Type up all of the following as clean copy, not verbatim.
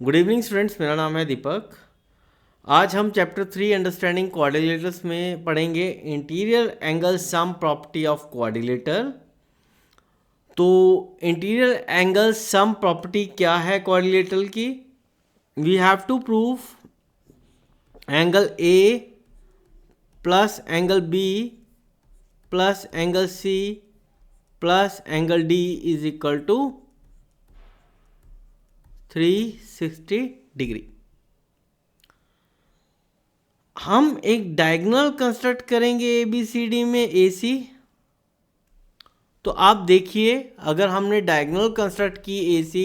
Good evening students, मेरा नाम है दीपक। आज हम चैप्टर 3 अंडरस्टैंडिंग क्वाड्रिलेटर्स में पढ़ेंगे interior angle sum property of quadrilateral. तो इंटीरियर एंगल सम प्रॉपर्टी क्या है क्वाड्रिलेटर की? We have to prove angle A plus angle B plus angle C plus angle D is equal to 360 degree. हम एक diagonal construct करेंगे ए B C D में ए सी। तो आप देखिए, अगर हमने डायगोनल कंस्ट्रक्ट की A C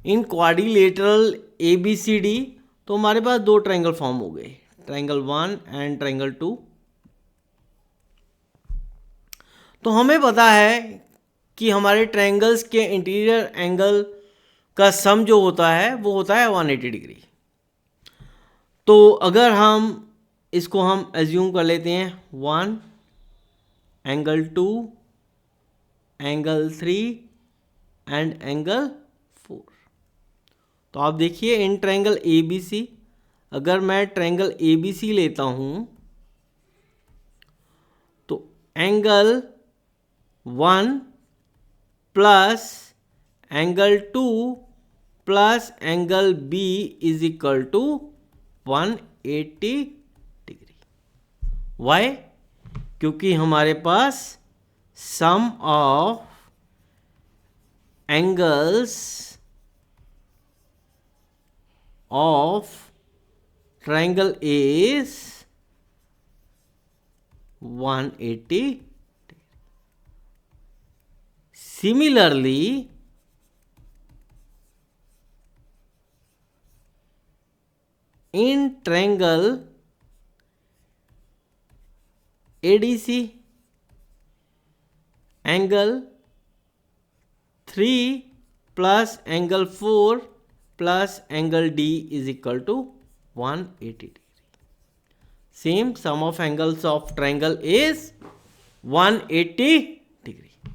in quadrilateral A B C D, तो हमारे पास दो ट्रायंगल फॉर्म हो गए, ट्रायंगल 1 एंड ट्रायंगल 2। तो हमें पता है कि हमारे ट्रायंगल्स के इंटीरियर एंगल का सम जो होता है वो होता है 180 डिग्री। तो अगर हम इसको हम एज्यूम कर लेते हैं 1 एंगल 2 एंगल 3 एंड एंगल 4। तो आप देखिए इन ट्रायंगल ए बी सी, अगर मैं ट्रायंगल ए बी सी लेता हूं तो angle 1 plus angle 2 plus angle B is equal to 180 degree. Why? क्योंकि हमारे पास sum of angles of triangle is 180 degree. Similarly in triangle ADC, angle 3 plus angle 4 plus angle D is equal to 180 degree. Same sum of angles of triangle is 180 degree.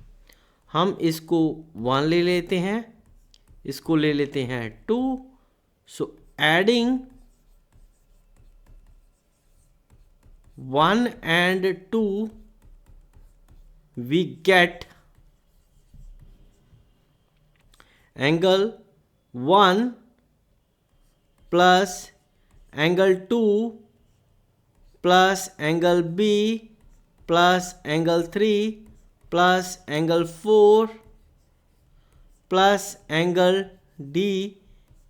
हम इसको 1 ले लेते हैं, इसको ले लेते हैं 2. So adding 1 and 2 we get angle 1 plus angle 2 plus angle B plus angle 3 plus angle 4 plus angle D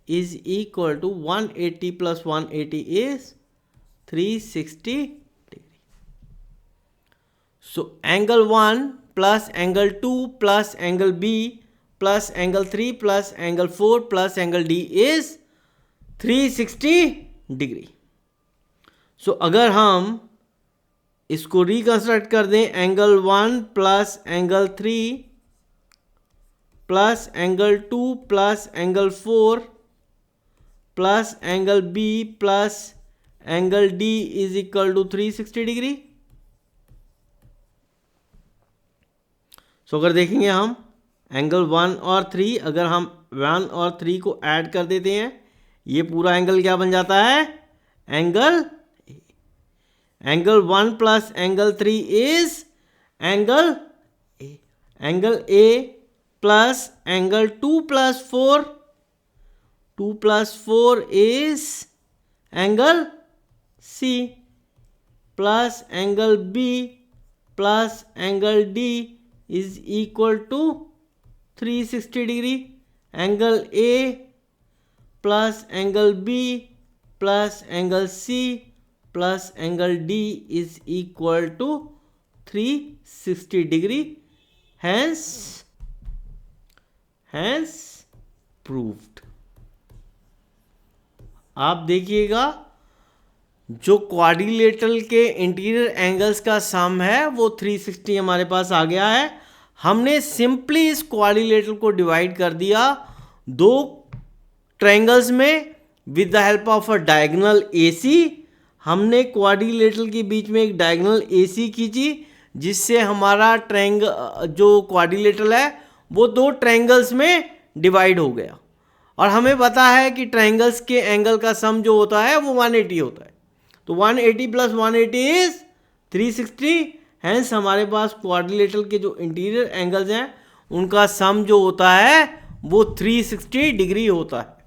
is equal to 180 plus 180 is 360 degree. So angle 1 plus angle 2 plus angle B plus angle 3 plus angle 4 plus angle D is 360 degree. So अगर हम इसको reconstruct कर दें, angle 1 plus angle 3 plus angle 2 plus angle 4 plus angle B plus angle D is equal to 360 degree. So अगर देखेंगे हम angle 1 और 3, अगर हम 1 और 3 को ऐड कर देते हैं, ये पूरा एंगल क्या बन जाता है? Angle A. Angle 1 plus angle 3 is angle A. Angle A plus angle 2 plus 4, 2 plus 4 is angle C plus angle B plus angle D is equal to 360 degree. Angle A plus angle B plus angle C plus angle D is equal to 360 degree. Hence proved. आप देखिएगा जो quadrilateral के interior angles का सम है वो 360 हमारे पास आ गया है। हमने सिंपली इस क्वाड्रिलेटरल को डिवाइड कर दिया दो ट्रायंगल्स में with the help of a diagonal AC. हमने क्वाड्रिलेटरल के बीच में एक डायगोनल एसी खींची, जिससे हमारा ट्रायंगल जो क्वाड्रिलेटरल है वो दो ट्रायंगल्स में डिवाइड हो गया। और हमें पता है कि ट्राइंगल्स के एंगल का सम जो होता है वो 180 होता है। तो 180 प्लस 180 इज 360। हैंस हमारे पास क्वाड्रिलेटरल के जो इंटीरियर एंगल्स हैं उनका सम जो होता है वो 360 डिग्री होता है।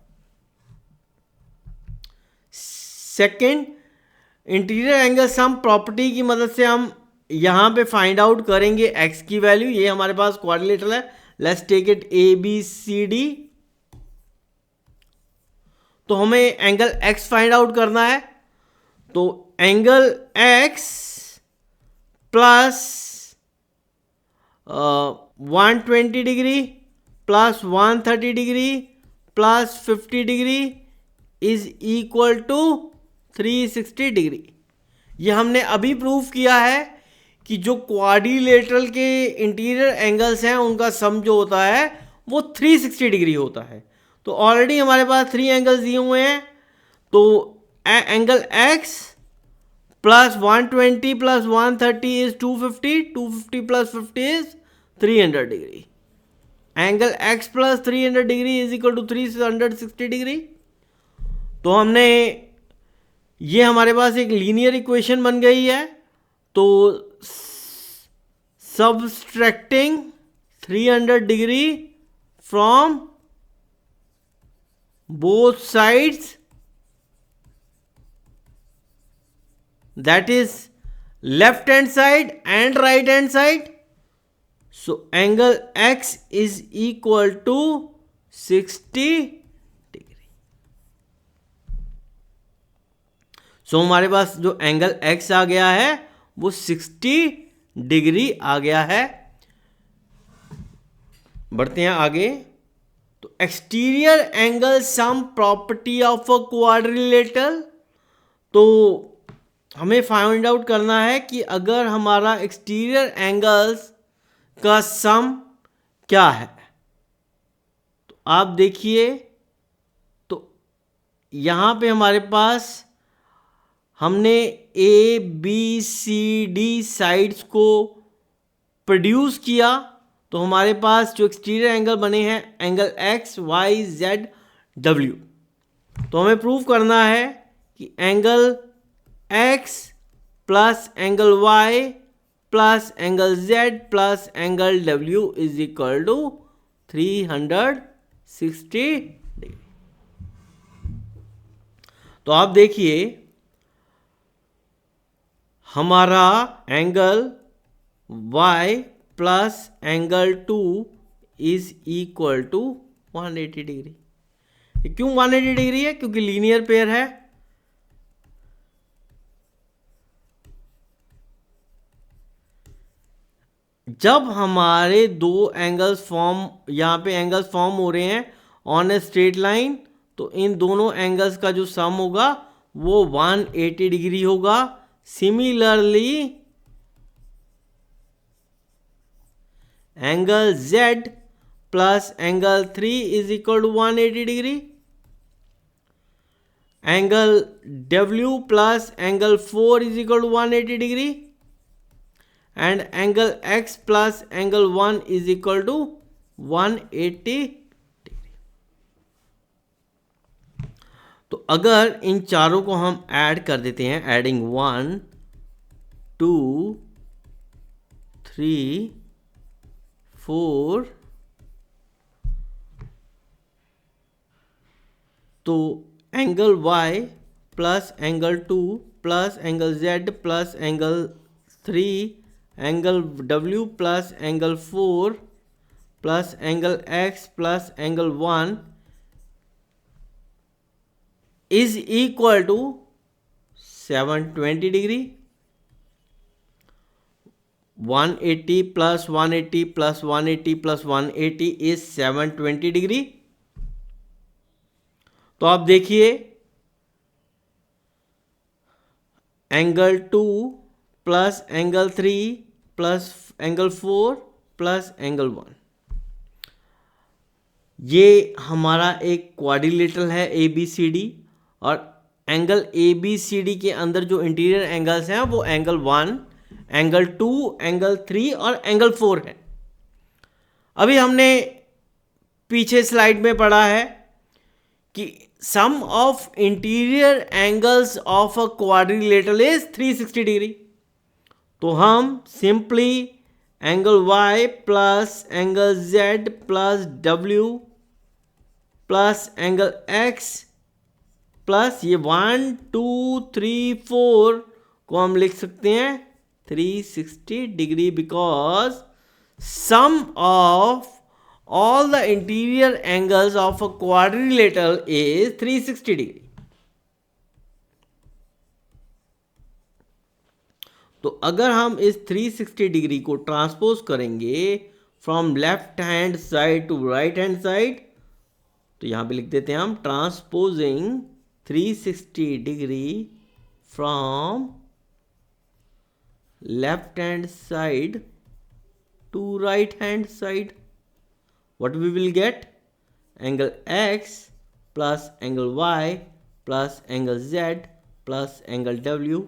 Second, interior angle sum property की मदद से हम यहां पे फाइंड आउट करेंगे एक्स की वैल्यू। ये हमारे पास क्वाड्रिलेटरल है, लेट्स टेक इट ABCD। तो हमें एंगल एक्स फाइंड आउट करना है। तो angle X plus 120 degree plus 130 degree plus 50 degree is equal to 360 degree. ये हमने अभी प्रूव किया है कि जो क्वाड्रिलेटरल के इंटीरियर एंगल्स हैं उनका सम जो होता है वो 360 डिग्री होता है। तो ऑलरेडी हमारे पास 3 एंगल्स दिए हुए हैं। तो angle X plus 120 plus 130 is 250, 250 plus 50 is 300 degree. Angle X plus 300 degree is equal to 360 degree. तो हमने ये हमारे पास एक लीनियर इक्वेशन बन गई है। तो subtracting 300 degree from both sides, that is left hand side and right hand side, so angle x is equal to 60 degree। so हमारे पास जो एंगल x आ गया है वो 60 डिग्री आ गया है। बढ़ते हैं आगे। तो exterior angle sum property of a quadrilateral. तो हमें फाइंड आउट करना है कि अगर हमारा एक्सटीरियर एंगल्स का सम क्या है। तो आप देखिए, तो यहां पे हमारे पास हमने ABCD साइड्स को प्रोड्यूस किया। तो हमारे पास जो एक्सटीरियर एंगल बने हैं angle X Y Z W. तो हमें प्रूव करना है कि angle X plus angle Y plus angle Z plus angle W is equal to 360 degree. तो आप देखिए हमारा angle y plus angle 2 is equal to 180 degree. क्यों 180 डिग्री है? क्योंकि लीनियर पेयर है। जब हमारे दो एंगल्स फॉर्म यहां पे एंगल्स फॉर्म हो रहे हैं ऑन ए स्ट्रेट लाइन, तो इन दोनों एंगल्स का जो सम होगा वो 180 डिग्री होगा। Similarly angle Z plus angle 3 is equal to 180 degree. Angle W plus angle 4 is equal to 180 degree and angle X plus angle 1 is equal to 180 degree. तो अगर इन चारों को हम ऐड कर देते हैं, एडिंग 1 2 3 4, तो angle Y plus angle 2 plus angle Z plus angle 3 angle W plus angle 4 plus angle X plus angle 1 is equal to 720 degree. 180 plus 180 plus 180 plus 180 is 720 degree. तो आप देखिए angle 2 plus angle 3 plus angle 4 plus angle 1, ये हमारा एक quadrilateral है ABCD। और angle ABCD के अंदर जो इंटीरियर एंगल्स हैं वो एंगल 1, एंगल 2, एंगल 3 और एंगल 4 है। अभी हमने पीछे स्लाइड में पढ़ा है कि sum of interior angles of a quadrilateral is 360 degree, तो हम simply angle y plus angle z plus w plus angle x plus ये 1 2 3 4 को हम लिख सकते हैं 360 degree, because sum of all the interior angles of a quadrilateral is 360 degree. तो अगर हम इस 360 डिग्री को ट्रांसपोज करेंगे from left hand side to right hand side, तो यहां पे लिख देते हैं हम transposing 360 degree from left hand side to right hand side. What we will get? Angle x plus angle y plus angle z plus angle w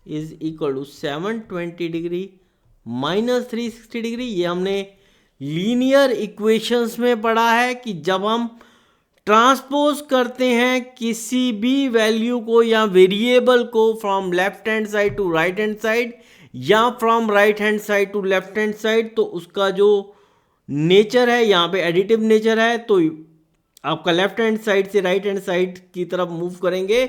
is equal to 720 degree minus 360 degree. ये हमने linear equations में पढ़ा है कि जब हम transpose करते हैं किसी भी वैल्यू को या वेरिएबल को from left hand side to right hand side या from right hand side to left hand side, तो उसका जो नेचर है यहाँ पे एडिटिव नेचर है, तो आपका लेफ्ट हैंड साइड से राइट हैंड साइड की तरफ मूव करेंगे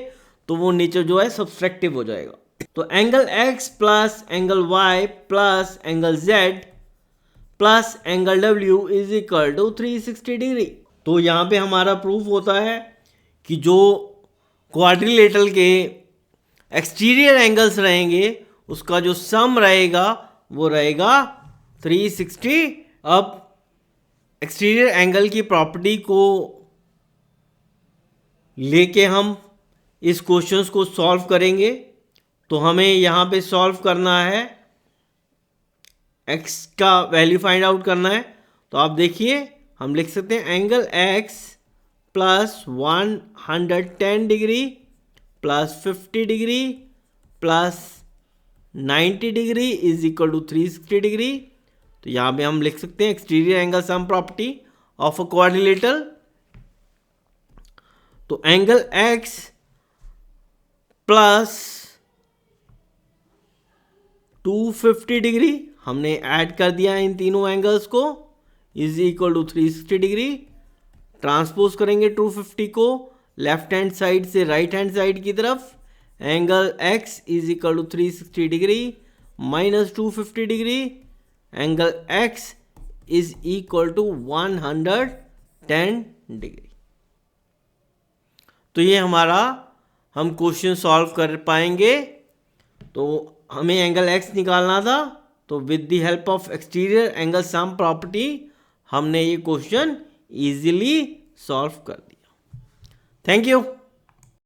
तो वो नेचर जो है सब्सट्रैक्टिव हो जाएगा. तो angle x plus angle y plus angle z plus angle w is equal to 360 degree. तो यहाँ पे हमारा प्रूफ होता है कि जो क्वाड्रिलेटरल के एक्सटीरियर एंगल्स रहेंगे उसका जो सम रहेगा वो रहेगा 360. अब एक्सटीरियर एंगल की प्रॉपर्टी को लेके हम इस क्वेश्चंस को सॉल्व करेंगे. तो हमें यहाँ पे सॉल्व करना है, x का वैल्यू फाइंड आउट करना है. तो आप देखिए हम लिख सकते हैं angle x plus 110 degree plus 50 degree plus 90 degree is equal to 360 degree. तो यहाँ पे हम लिख सकते हैं exterior angle sum property of a quadrilateral. तो एंगल x प्लस 250 डिग्री हमने ऐड कर दिया इन तीनों एंगल्स को is equal to 360 degree. Transpose करेंगे 250 को लेफ्ट हैंड साइड से राइट हैंड साइड की तरफ. Angle x is equal to 360 degree minus 250 degree. Angle x is equal to 110 degree. तो ये हमारा हम क्वेश्चन सॉल्व कर पाएंगे. तो हमें एंगल x निकालना था, तो with the help of exterior angle sum property हमने ये क्वेश्चन इजीली सॉल्व कर दिया. Thank you.